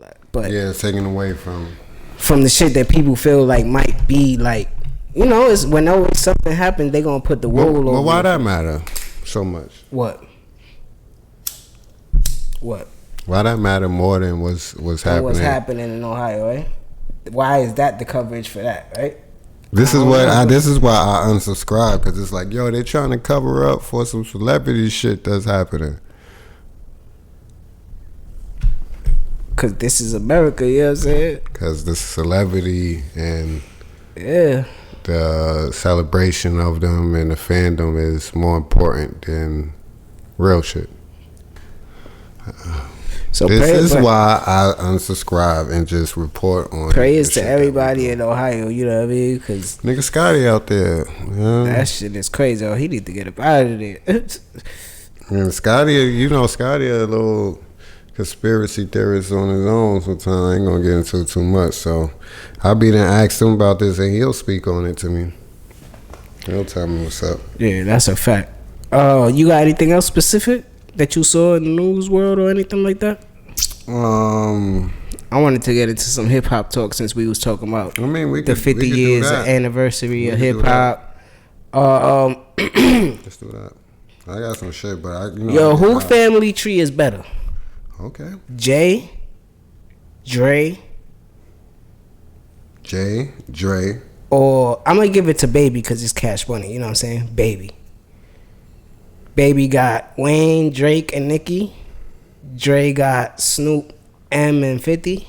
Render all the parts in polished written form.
that. But yeah, it's taken away from the shit that people feel like might be like, you know, it's when always something happens, they gonna put the wool over. But why that matter so much? What? Why that matter more than what's happening? What's happening in Ohio, right? Why is that the coverage for that, right? This is why I unsubscribe, because it's like, yo, they're trying to cover up for some celebrity shit that's happening. Because this is America, you know what I'm saying? Because the celebrity and yeah, the celebration of them and the fandom is more important than real shit. So this is why I unsubscribe and just report on. Prayers to everybody in Ohio, you know what I mean? Cause nigga Scotty out there, that shit is crazy. Oh, he need to get up out of there. And Scotty, you know, Scotty a little conspiracy theorist on his own. Sometimes I ain't gonna get into it too much. So I'll be there ask him about this, and he'll speak on it to me. He'll tell me what's up. Yeah, that's a fact. You got anything else specific that you saw in the news world or anything like that? I wanted to get into some hip hop talk since we was talking about the 50 years anniversary of hip hop. Let's do that. I got some shit, but who family tree is better? Okay. Dre, or I'm gonna give it to Baby because it's Cash Money. You know what I'm saying? Baby got Wayne, Drake, and Nicki. Dre got Snoop, M, and 50.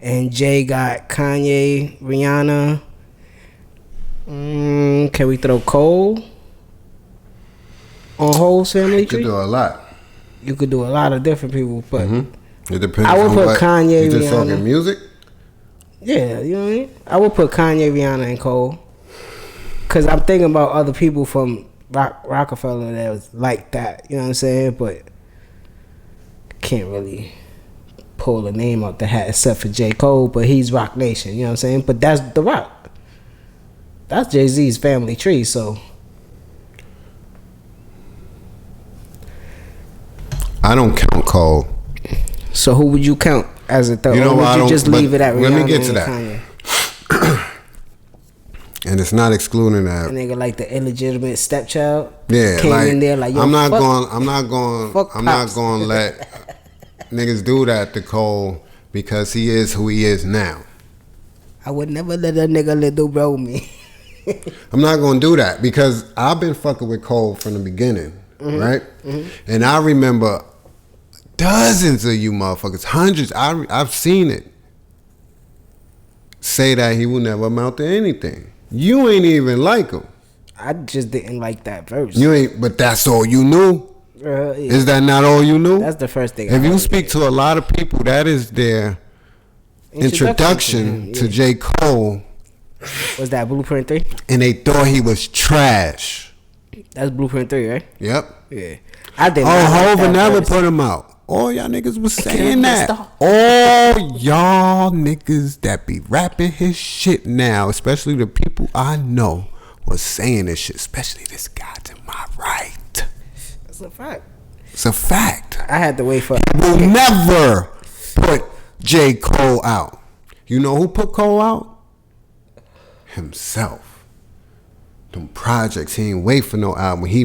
And Jay got Kanye, Rihanna. Can we throw Cole on Hole's family tree? You could do a lot. You could do a lot of different people, but it depends. I would put Kanye, you just Rihanna. Talking music? Yeah, you know what I mean? I would put Kanye, Rihanna, and Cole. Because I'm thinking about other people from Rockefeller that was like that, you know what I'm saying? But can't really pull a name out the hat except for J. Cole, but he's Rock Nation, you know what I'm saying? But that's The Rock. That's Jay-Z's family tree, so I don't count Cole. So who would you count as a third? You know, or would you just leave it at Rihanna? Let me get to that. Kanye? And it's not excluding that. A nigga like the illegitimate stepchild. Yeah, came like, in there like, yo, I'm not going to let niggas do that to Cole because he is who he is now. I would never let a nigga little bro me. I'm not going to do that because I've been fucking with Cole from the beginning, right? And I remember dozens of you motherfuckers, hundreds, I've seen it, say that he will never amount to anything. You ain't even like him. I just didn't like that verse. You ain't, but that's all you knew? Yeah. Is that not all you knew? That's the first thing. If you speak to a lot of people, that is their introduction to J. Cole. Was that Blueprint 3? And they thought he was trash. That's Blueprint 3, right? Yep. Yeah. I did. Hov never put him out. All y'all niggas was saying that. All y'all niggas that be rapping his shit now, especially the people I know, was saying this shit. Especially this guy to my right. That's a fact. It's a fact. I had to wait for. He will never put J. Cole out. You know who put Cole out? Himself. Them projects, he ain't wait for no album. He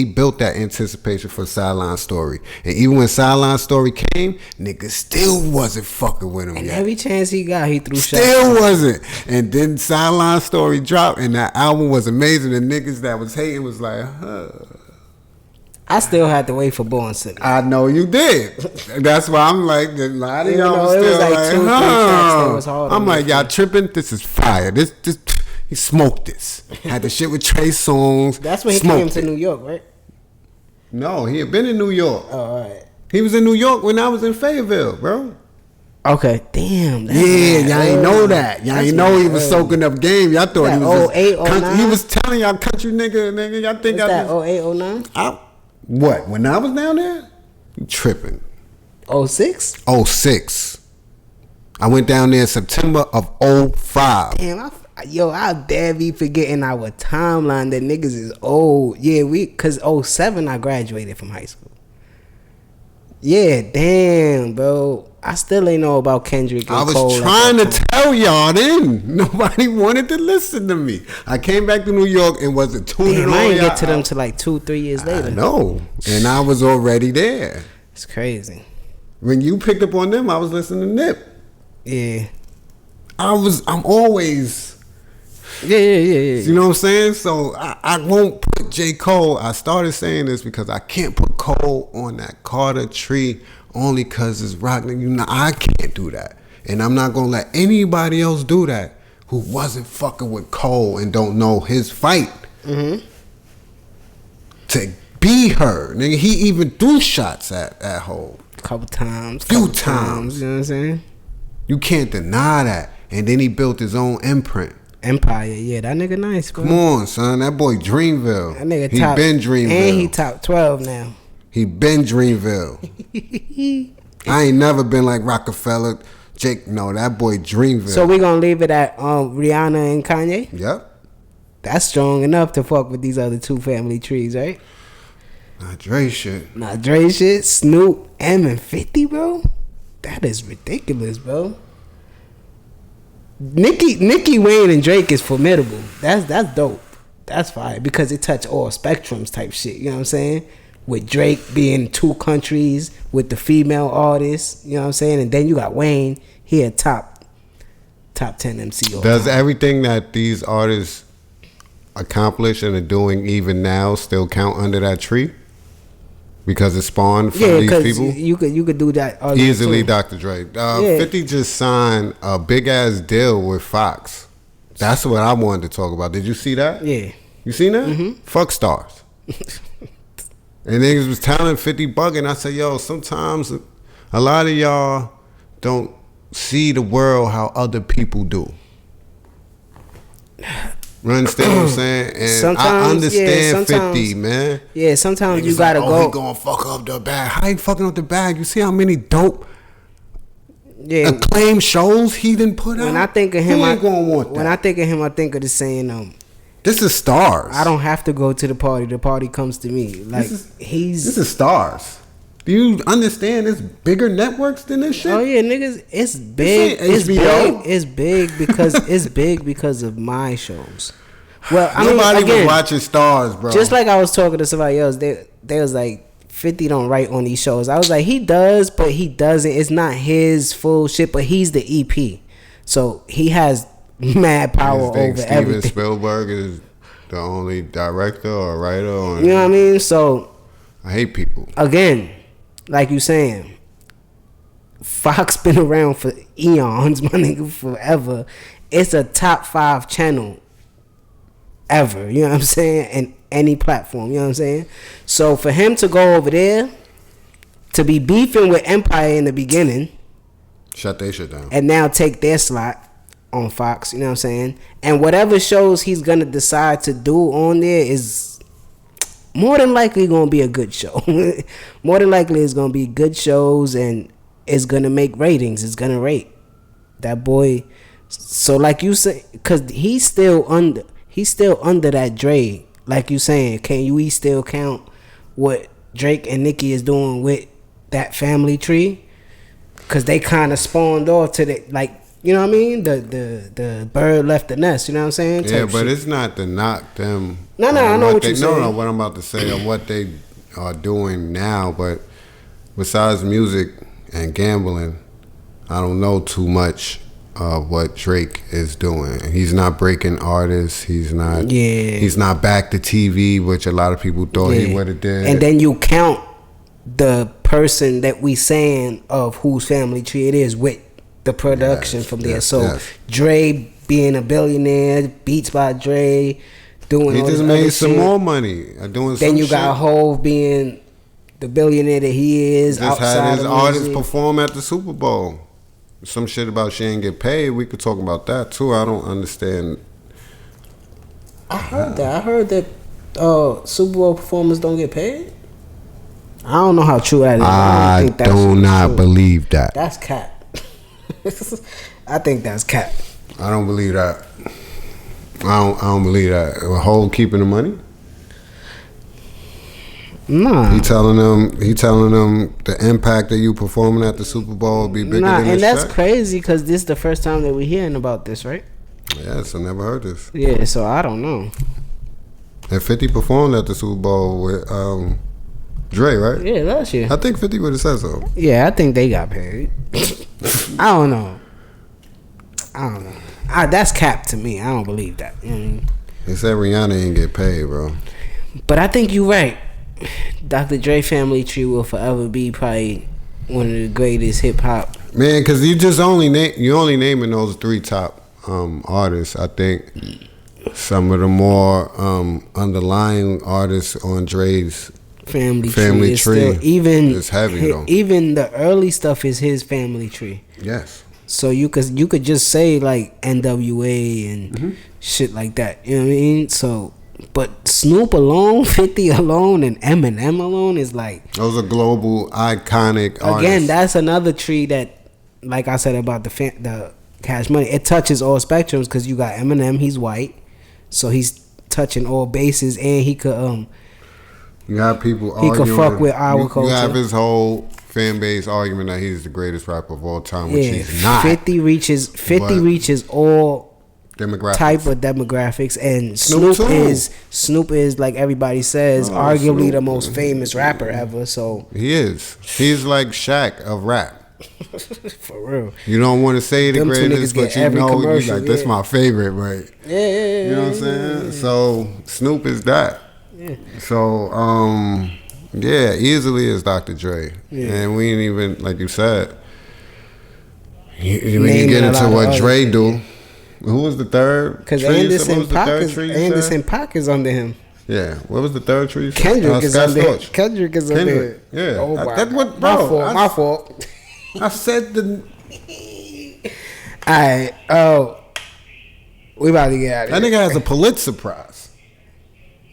built that anticipation for Sideline Story. And even when Sideline Story came, niggas still wasn't fucking with him and yet. Every chance he got, he threw shots. Still wasn't. And then Sideline Story dropped, and that album was amazing. And niggas that was hating was like, huh. I still had to wait for Born City. I know you did. That's why I'm like, a lot of y'all was still like, 2 or 3 tracks that was hard. I'm like, y'all tripping? This is fire. This he smoked this. Had the shit with Trey Songz. That's when he came to New York, right? No, he had been in New York. Oh, all right. He was in New York when I was in Fayetteville, bro. Okay, damn. Y'all ain't know that. Y'all ain't know he was soaking up game. Y'all thought he was 08, 09? He was telling y'all country nigga. Y'all think that 08, 09? What? When I was down there? You tripping. 06? 06. I went down there in September of 05. Damn, I dare be forgetting our timeline that niggas is old. Yeah, cause 07 I graduated from high school. Yeah, damn, bro. I still ain't know about Kendrick and I was Cole trying to tell y'all then. Nobody wanted to listen to me. I came back to New York and wasn't tuning on. I didn't y'all get to them till like 2-3 years later. I know, and I was already there. It's crazy. When you picked up on them, I was listening to Nip. Yeah. I'm always. Yeah. You know what I'm saying? So I won't put J. Cole. I started saying this because I can't put Cole on that Carter tree only because it's rock. You know, I can't do that. And I'm not going to let anybody else do that who wasn't fucking with Cole and don't know his fight. Mm-hmm. To be heard. Nigga, he even threw shots at Hov. Couple times. Few times. You know what I'm saying? You can't deny that. And then he built his own imprint. Empire, yeah, that nigga nice, bro. Come on, son. That boy Dreamville. That nigga he been Dreamville. And he top 12 now. He been Dreamville. I ain't never been like Rockefeller. Jake, no, that boy Dreamville. So we gonna leave it at Rihanna and Kanye? Yep. That's strong enough to fuck with these other two family trees, right? Not Dre shit. Not Dre shit. Snoop, M, and 50, bro? That is ridiculous, bro. Nicki, Wayne, and Drake is formidable. That's dope. That's fire because it touch all spectrums type shit. You know what I'm saying? With Drake being 2 countries with the female artists. You know what I'm saying? And then you got Wayne. He a top 10 MC. Does everything that these artists accomplish and are doing even now still count under that tree? Because it spawned from these people? You could do that easily, too. Dr. Dre. 50 just signed a big ass deal with Fox. That's what I wanted to talk about. Did you see that? Yeah. You seen that? Mm-hmm. Fuck stars. And niggas was telling 50 bugging. I said, yo, sometimes a lot of y'all don't see the world how other people do. You understand what I'm saying? And sometimes, I understand 50, man. Yeah, sometimes you gotta go. He gonna fuck up the bag. How he fucking up the bag? You see how many dope acclaimed shows he didn't put out? When I think of him, I think of the saying, this is stars. I don't have to go to the party comes to me. Like this is stars. Do you understand there's bigger networks than this shit? Oh yeah, niggas, it's big. It's big. It's big because of my shows. Well, nobody was watching stars, bro. Just like I was talking to somebody else, they was like, 50 don't write on these shows. I was like, he does, but he doesn't. It's not his full shit, but he's the EP, so he has mad power over everything. Steven Spielberg is the only director or writer. You know what I mean? So I hate people again. Like you saying, Fox been around for eons, my nigga, forever. It's a top 5 channel ever, you know what I'm saying? And any platform, you know what I'm saying? So for him to go over there, to be beefing with Empire in the beginning, shut their shit down, and now take their slot on Fox, you know what I'm saying? And whatever shows he's gonna decide to do on there is more than likely gonna be a good show. More than likely it's gonna be good shows and it's gonna make ratings. It's gonna rate that boy. So like you say, cause he's still under that Dre. Like you saying, we still count what Drake and Nicki is doing with that family tree? Cause they kind of spawned off to the, like, you know what I mean? The bird left the nest. You know what I'm saying? Yeah, but it's not to knock them. No, I know what you're saying. No, what I'm about to say on what they are doing now. But besides music and gambling, I don't know too much of what Drake is doing. He's not breaking artists. He's not. Yeah. He's not back to TV, which a lot of people thought he would have did. And then you count the person that we saying of whose family tree it is with the production from there. So Dre being a billionaire, Beats by Dre, doing he all just this made other some shit. more money doing. Then you shit. got Hov being the billionaire that he is. Just outside had his of artists music. perform at the Super Bowl. Some shit about she ain't get paid. We could talk about that too. I don't understand. I heard that Super Bowl performers don't get paid. I don't know how true that is. I do not believe that. That's cap. I think that's cap. I don't believe that. I don't believe that. A whole keeping the money. Nah. He telling them the impact of you performing at the Super Bowl will be bigger than and that's check. crazy because this is the first time that we're hearing about this, right? Yes, I never heard this. Yeah, so I don't know. And 50 performed at the Super Bowl with Dre, right? Yeah, last year. I think 50 would have said so. Yeah, I think they got paid. I don't know. That's cap to me. I don't believe that. You know what I mean? They said Rihanna ain't get paid, bro. But I think you're right. Dr. Dre family tree will forever be probably one of the greatest hip hop. Man, because you only naming those 3 top artists. I think some of the more underlying artists on Dre's family tree Still, even is heavy though. Even the early stuff is his family tree. Yes. So you could just say like NWA and shit like that. You know what I mean? So, but Snoop alone, 50 alone, and Eminem alone is like those are global iconic artists. Again, that's another tree that, like I said about the Cash Money, it touches all spectrums because you got Eminem, he's white, so he's touching all bases, and he could you have people he arguing, could fuck with our culture. You have his whole fan base argument that he's the greatest rapper of all time, which he's not. 50 reaches all demographics. type of demographics, and Snoop is like everybody says, arguably the most famous rapper ever. So he's like Shaq of rap. For real. You don't want to say the greatest, but you know you like that's my favorite, right? Yeah. You know what I'm saying? So Snoop is that. Yeah. So easily is Dr. Dre. Yeah. And we ain't even, like you said, when you get into what Dre do. Who was the third? Because Anderson .Paak is under him. Yeah. What was the third tree? Kendrick is under him. Kendrick is under him. Yeah. Oh my that's what, bro. My fault. I said the. Alright. Oh. We about to get out of here. That nigga has a Pulitzer Prize.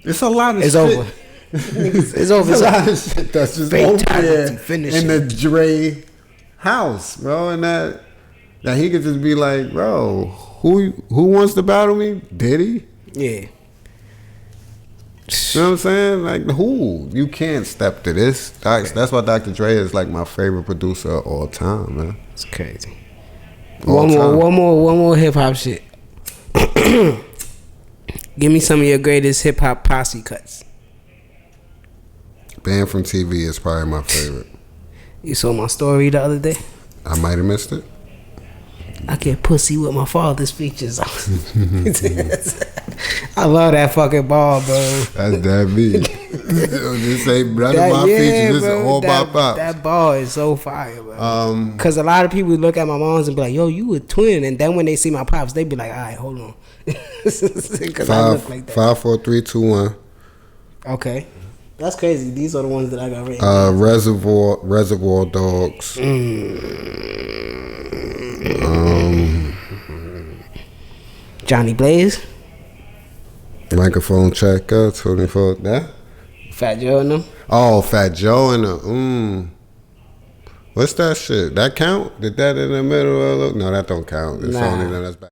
It's a lot of shit. It's over. It's over. It's a lot of shit that's just over there in the Dre house, bro. And that he could just be like, bro, who wants to battle me? Diddy? Yeah. You know what I'm saying? Like, who? You can't step to this. That's why Dr. Dre is like my favorite producer of all time, man. It's crazy. One more hip hop shit. Give me some of your greatest hip hop posse cuts. Banned from TV is probably my favorite. You saw my story the other day? I might have missed it. I get pussy with my father's features on. I love that fucking ball, bro. That's that beat. This ain't none of my features. This is all my pops. That ball is so fire, bro. Because a lot of people look at my moms and be like, yo, you a twin. And then when they see my pops, they be like, all right, hold on. Because I look like that. 5, 4, 3, 2, 1. Okay. That's crazy. These are the ones that I got written. Reservoir Dogs. Johnny Blaze. Microphone checker. 24. That. Fat Joe and them. Oh, Fat Joe and them. What's that shit? That count? Did that in the middle of? No, that don't count. It's only that's back.